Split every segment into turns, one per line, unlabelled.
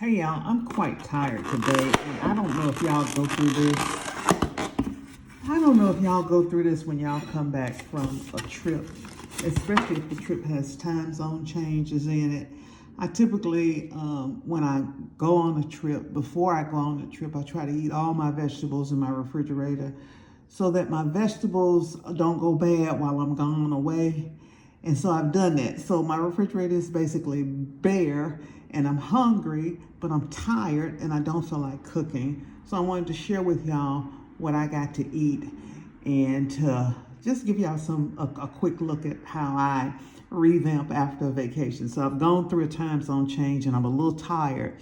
Hey y'all, I'm quite tired today, and I don't know if y'all go through this. I don't know if y'all go through this when y'all come back from a trip, especially if the trip has time zone changes in it. I typically, when I go on a trip, before I go on the trip, I try to eat all my vegetables in my refrigerator so that my vegetables don't go bad while I'm gone away. And so I've done that. So my refrigerator is basically bare and I'm hungry, but I'm tired and I don't feel like cooking. So I wanted to share with y'all what I got to eat and to just give y'all a quick look at how I revamp after a vacation. So I've gone through a time zone change and I'm a little tired,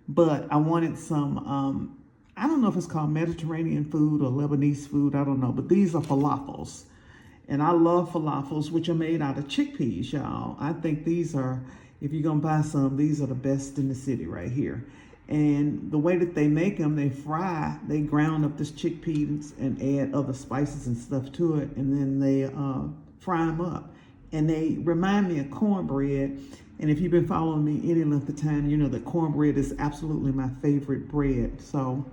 but I wanted some, I don't know if it's called Mediterranean food or Lebanese food, I don't know, but these are falafels. And I love falafels, which are made out of chickpeas, y'all. I think these are, if you're gonna buy some, these are the best in the city right here. And the way that they make them, they ground up this chickpeas and add other spices and stuff to it, and then they fry them up. And they remind me of cornbread. And if you've been following me any length of time, you know that cornbread is absolutely my favorite bread. So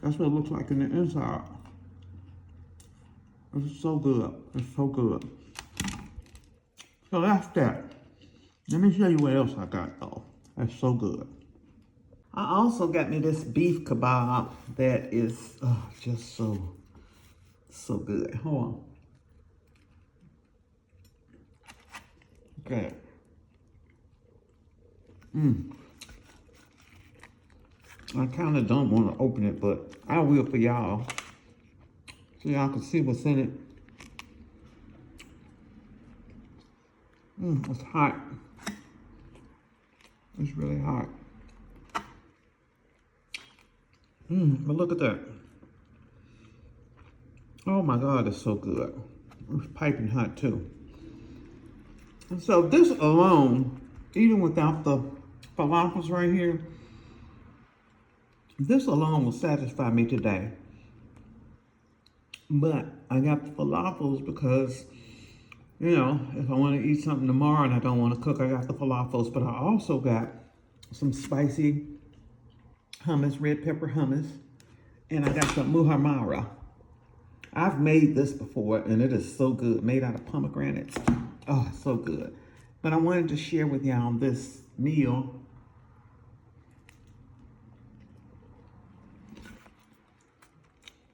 that's what it looks like in the inside. It's so good. It's so good. So that's that. Let me show you what else I got though. That's so good. I also got me this beef kebab that is just so good. Hold on. Okay. I kind of don't want to open it, but I will for y'all. So y'all can see what's in it. It's hot. It's really hot. But look at that. Oh my God, it's so good. It's piping hot too. And so this alone, even without the falafels right here, this alone will satisfy me today. But I got the falafels because, you know, if I want to eat something tomorrow and I don't want to cook, I got the falafels. But I also got some spicy hummus, red pepper hummus, and I got some muhammara. I've made this before and it is so good, made out of pomegranates. Oh, it's so good. But I wanted to share with y'all this meal.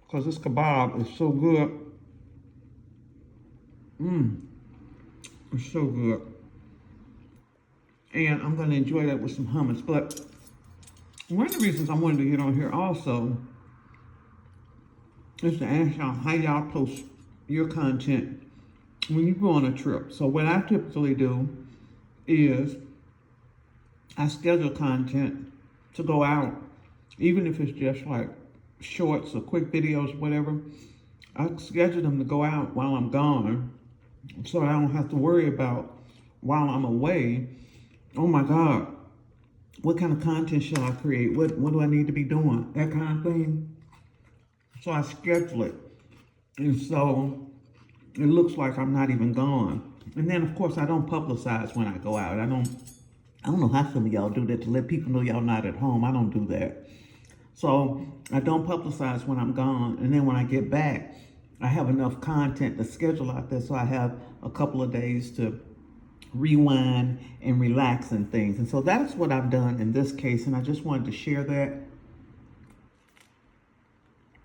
Because this kebab is so good. It's so good. And I'm going to enjoy that with some hummus. But one of the reasons I wanted to get on here also is to ask y'all how y'all post your content when you go on a trip. So what I typically do is I schedule content to go out, even if it's just like shorts or quick videos, whatever. I schedule them to go out while I'm gone so I don't have to worry about while I'm away, oh my God, what kind of content shall I create? What do I need to be doing? That kind of thing. So I schedule it. And so it looks like I'm not even gone. And then of course I don't publicize when I go out. I don't know how some of y'all do that to let people know y'all not at home. I don't do that. So I don't publicize when I'm gone. And then when I get back, I have enough content to schedule out there so I have a couple of days to rewind and relax and things. And so that's what I've done in this case. And I just wanted to share that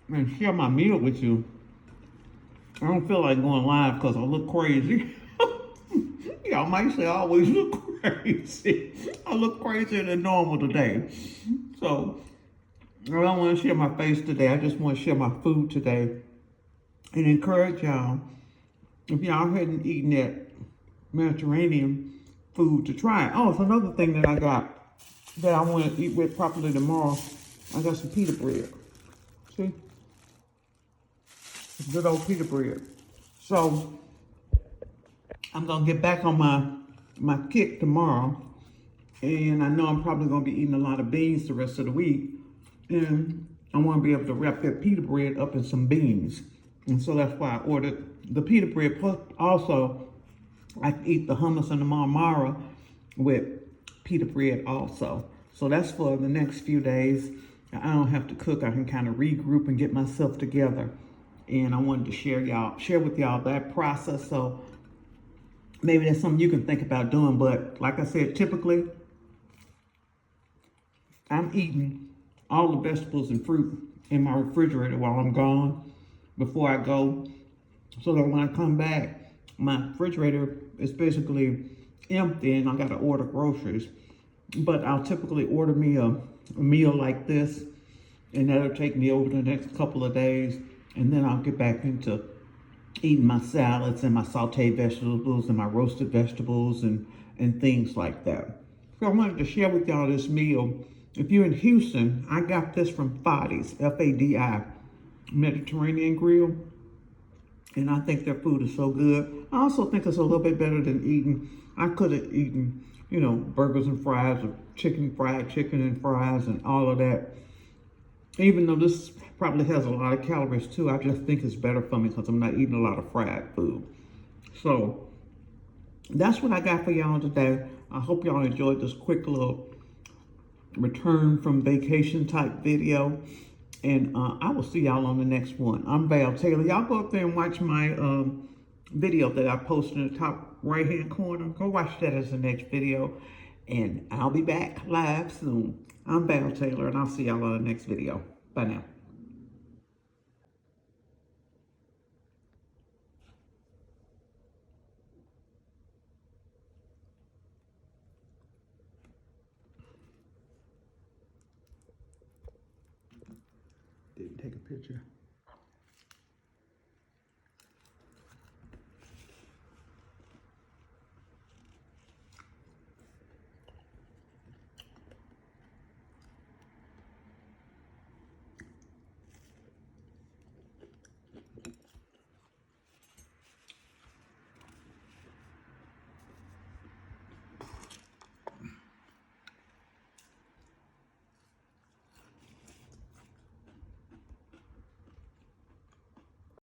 and share my meal with you. I don't feel like going live because I look crazy. Y'all might say I always look crazy. I look crazier than normal today. So I don't want to share my face today. I just want to share my food today and encourage y'all, if y'all hadn't eaten that Mediterranean food, to try it. Oh, it's another thing that I got that I want to eat with properly tomorrow. I got some pita bread. See? Good old pita bread. So I'm going to get back on my kick tomorrow. And I know I'm probably going to be eating a lot of beans the rest of the week. And I want to be able to wrap that pita bread up in some beans. And so that's why I ordered the pita bread. Plus also, I eat the hummus and the muhammara with pita bread also. So that's for the next few days. I don't have to cook. I can kind of regroup and get myself together. And I wanted to share with y'all that process. So maybe that's something you can think about doing. But like I said, typically I'm eating all the vegetables and fruit in my refrigerator while I'm gone before I go, so that when I come back, my refrigerator is basically empty and I gotta order groceries. But I'll typically order me a meal like this, and that'll take me over the next couple of days, and then I'll get back into eating my salads and my sauteed vegetables and my roasted vegetables and things like that. So I wanted to share with y'all this meal. If you're in Houston, I got this from Fadi's, F-A-D-I, Mediterranean Grill. And I think their food is so good. I also think it's a little bit better than eating. I could have eaten, burgers and fries or fried chicken and fries and all of that. Even though this probably has a lot of calories too, I just think it's better for me because I'm not eating a lot of fried food. So that's what I got for y'all today. I hope y'all enjoyed this quick little return from vacation type video. And I will see y'all on the next one. I'm Val Taylor. Y'all go up there and watch my video that I posted in the top right-hand corner. Go watch that as the next video. And I'll be back live soon. I'm Val Taylor, and I'll see y'all on the next video. Bye now. Didn't take a picture.